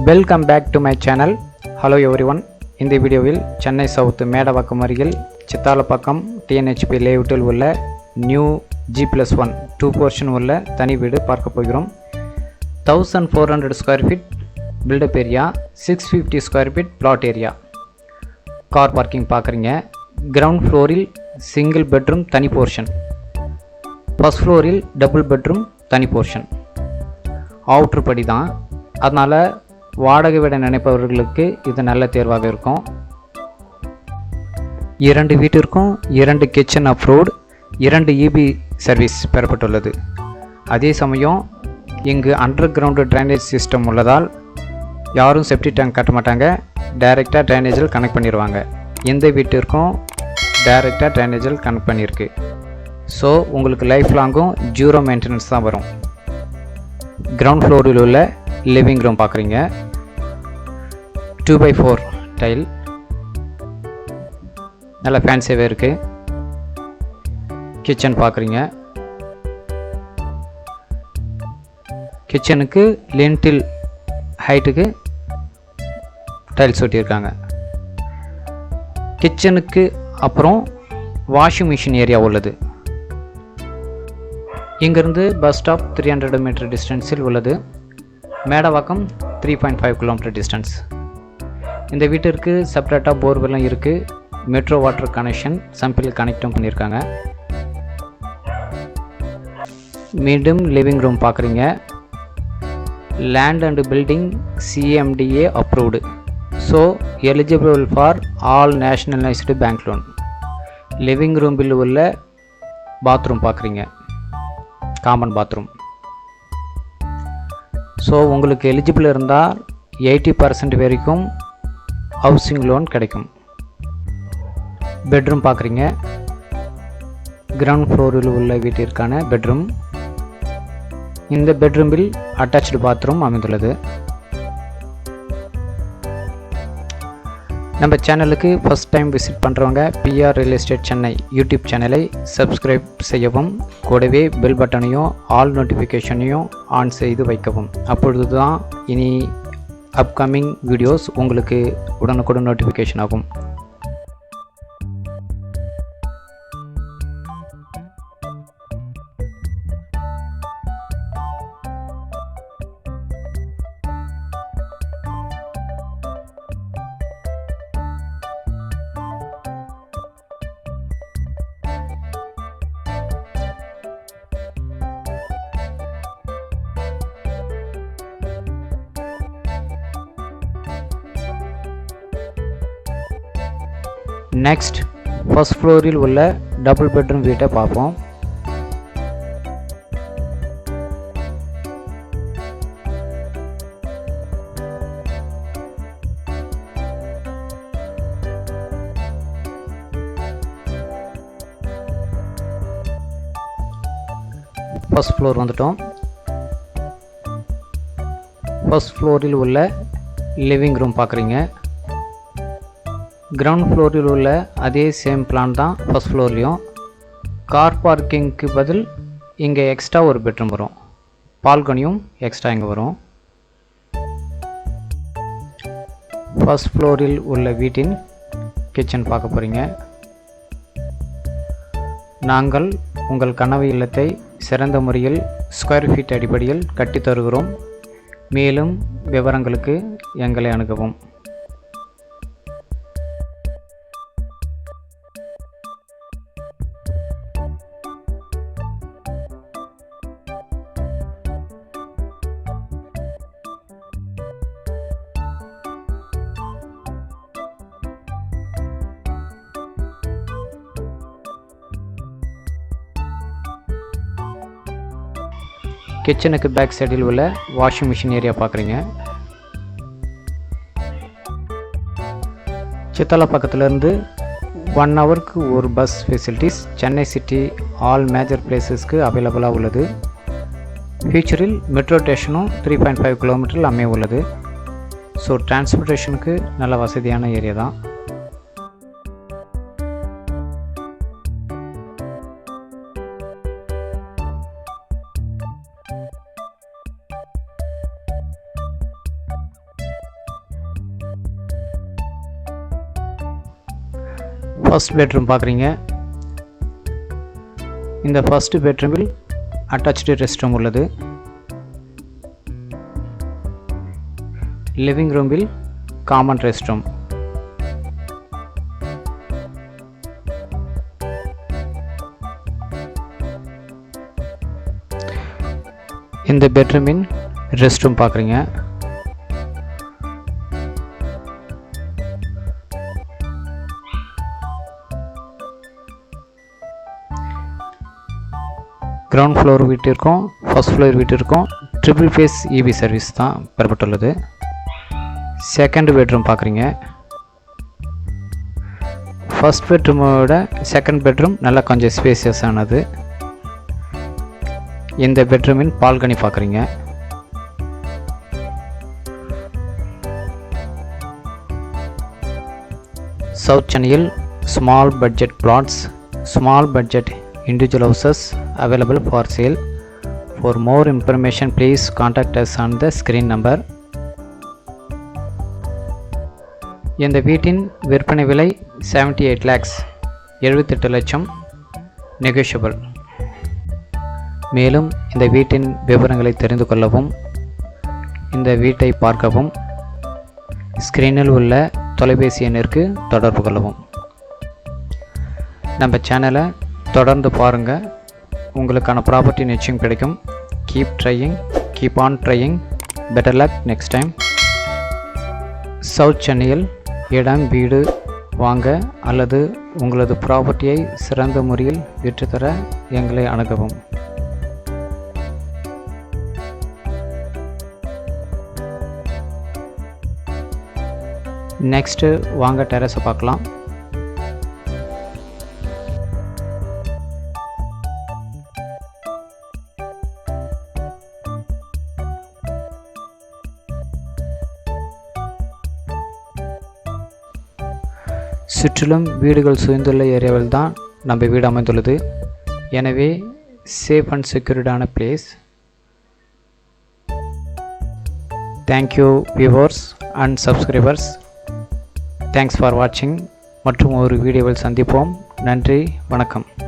Welcome back to my channel. Hello everyone. இந்த வீடியோவில் Chennai south Medavakkam அருகில் சித்தாலப்பாக்கம் டிஎன்ஹெச்பி லேஅவுட்டில் உள்ள நியூ G+1 2 போர்ஷன் உள்ள தனி வீடு பார்க்க போகிறோம். 1400 square feet built up area, 650 square feet plot area. Car parking பார்க்குறீங்க. கிரவுண்ட் ஃப்ளோரில் சிங்கிள் பெட்ரூம் தனி போர்ஷன், ஃபர்ஸ்ட் ஃப்ளோரில் டபுள் பெட்ரூம் தனி போர்ஷன். அவுட்ரு படி தான், அதனால் வாடகை விட நினைப்பவர்களுக்கு இது நல்ல தேர்வாக இருக்கும். 2 வீட்டிற்கும் 2 கிச்சன் அப்ரூவ்டு, 2 EB சர்வீஸ் பெறப்பட்டுள்ளது. அதே சமயம் இங்கு அண்டர் கிரவுண்டு ட்ரைனேஜ் சிஸ்டம் உள்ளதால் யாரும் செப்டி டேங்க் கட்ட மாட்டாங்க, டைரெக்டாக ட்ரைனேஜில் கனெக்ட் பண்ணிடுவாங்க. இந்த வீட்டிற்கும் டைரெக்டாக ட்ரைனேஜில் கனெக்ட் பண்ணியிருக்கு. ஸோ உங்களுக்கு லைஃப் லாங்கும் 0 மெயின்டெனன்ஸ் தான் வரும். கிரவுண்ட் ஃப்ளோரில் உள்ள லிவிங் ரூம் பார்க்குறீங்க. 2x4 டைல், நல்லா ஃபேன்சியாகவே இருக்குது. கிச்சன் பார்க்குறீங்க. கிச்சனுக்கு லின்டில் ஹைட்டுக்கு டைல்ஸ் ஒட்டியிருக்காங்க. கிச்சனுக்கு அப்புறம் வாஷிங் மிஷின் ஏரியா உள்ளது. இங்கிருந்து பஸ் ஸ்டாப் 300 மீட்டர் டிஸ்டன்ஸில் உள்ளது. Medavakkam 3.5 kilometre distance. இந்த வீட்டிற்கு செப்பரேட்டாக போர்வெல்லாம் இருக்குது. மெட்ரோ வாட்டர் கனெக்ஷன் சம்பிள் கனெக்டும் பண்ணியிருக்காங்க. மீண்டும் லிவிங் ரூம் பார்க்குறீங்க. Land and building CMDA approved, so eligible for all nationalised bank loan. Living ரூமில் உள்ள பாத்ரூம் பார்க்குறீங்க, காமன் பாத்ரூம். ஸோ உங்களுக்கு எலிஜிபிள் இருந்தால் 80% வரைக்கும் ஹவுசிங் லோன் கிடைக்கும். பெட்ரூம் பார்க்குறீங்க. கிரவுண்ட் ஃப்ளோரில் உள்ள வீட்டிற்கான பெட்ரூம். இந்த பெட்ரூமில் அட்டாச்டு பாத்ரூம் அமைந்துள்ளது. நம்ம சேனலுக்கு ஃபஸ்ட் டைம் விசிட் பண்ணுறவங்க PR real estate Chennai YouTube சேனலை சப்ஸ்கிரைப் செய்யவும், கூடவே பெல் பட்டனையும் ஆல் நோட்டிஃபிகேஷனையும் ஆன் செய்து வைக்கவும். அப்பொழுது தான் இனி அப்கமிங் வீடியோஸ் உங்களுக்கு உடனுக்குடன் நோட்டிஃபிகேஷன் ஆகும். நெக்ஸ்ட் ஃபர்ஸ்ட் ஃப்ளோரில் உள்ள டபுள் பெட்ரூம் வீட்டை பார்ப்போம். ஃபர்ஸ்ட் ஃப்ளோர் வந்துட்டோம். ஃபர்ஸ்ட் ஃப்ளோரில் உள்ள லிவிங் ரூம் பார்க்குறீங்க. கிரவுண்ட் ஃப்ளோரில் உள்ள அதே சேம் பிளான் தான் ஃபர்ஸ்ட் ஃப்ளோர்லேயும். கார் பார்க்கிங்க்கு பதில் இங்கே எக்ஸ்ட்ரா ஒரு பெட்ரூம் வரும். பால்கனியும் எக்ஸ்ட்ரா இங்கே வரும். ஃபர்ஸ்ட் ஃப்ளோரில் உள்ள வீட்டின் கிச்சன் பார்க்க போகிறீங்க. நாங்கள் உங்கள் கனவு இல்லத்தை சிறந்த முறையில் ஸ்கொயர் ஃபீட் அடிப்படையில் கட்டித் தருகிறோம். மேலும் விவரங்களுக்கு எங்களை அணுகவும். கிச்சனுக்கு பேக் சைடில் உள்ள வாஷிங் மிஷின் ஏரியா பார்க்குறீங்க. சித்தாலா பக்கத்துலேருந்து 1 ஹவருக்கு ஒரு bus facilities Chennai city all major பிளேசஸ்க்கு அவைலபிளாக உள்ளது. ஃபியூச்சரில் மெட்ரோ ஸ்டேஷனும் 3.5 கிலோமீட்டரில் அமைய உள்ளது. ஸோ டிரான்ஸ்போர்ட்டேஷனுக்கு நல்ல வசதியான ஏரியா தான். ஃபர்ஸ்ட் பெட்ரூம் பார்க்குறீங்க. இந்த ஃபர்ஸ்ட் பெட்ரூமில் அட்டாச்டு ரெஸ்ட் ரூம் உள்ளது. லிவிங் ரூமில் காமன் ரெஸ்ட் ரூம். இந்த பெட்ரூமின் ரெஸ்ட் ரூம் பார்க்குறீங்க. கிரவுண்ட் ஃப்ளோர் வீட்டிற்கும் ஃபர்ஸ்ட் ஃப்ளோர் வீட்டிற்கும் ட்ரிபிள் ஃபேஸ் இபி சர்வீஸ் தான் பெறப்பட்டுள்ளது. செகண்ட் பெட்ரூம் பார்க்குறீங்க. ஃபர்ஸ்ட் பெட்ரூமோட செகண்ட் பெட்ரூம் நல்லா கொஞ்சம் ஸ்பேசியஸ் ஆனது. இந்த பெட்ரூமின் பால்கனி பார்க்குறீங்க. சவுத் சென்னையில் small budget flats, small budget individual houses available for sale. For more information please contact us on the screen number. இந்த வீட்டின் விற்பனை விலை 78 lakhs, 78 லட்சம், நெகோஷியபிள். மேலும் இந்த வீட்டின் விவரங்களை தெரிந்து கொள்ளவும், இந்த வீட்டை பார்க்கவும் ஸ்க்ரீனில் உள்ள தொலைபேசி எண்ணிற்கு தொடர்பு கொள்ளவும். நம்ம சேனலை தொடர்ந்து பாருங்கள். உங்களுக்கான ப்ராப்பர்ட்டி நிச்சயம் கிடைக்கும். Keep trying, keep on trying. Better luck next time. South சென்னையில் இடம் வீடு வாங்க அல்லது உங்களது ப்ராப்பர்ட்டியை சிறந்த முறையில் விற்றுத்தர எங்களை அணுகவும். நெக்ஸ்ட்டு வாங்க டெரஸை பார்க்கலாம். சுற்றிலும் வீடுகள் சூழ்ந்துள்ள ஏரியாவில் தான் நம்ம வீடு அமைந்துள்ளது. எனவே சேஃப் அண்ட் செக்யூர்டான place. Thank you viewers and subscribers. Thanks for வாட்சிங். மற்றும் ஒரு வீடியோவில் சந்திப்போம். நன்றி, வணக்கம்.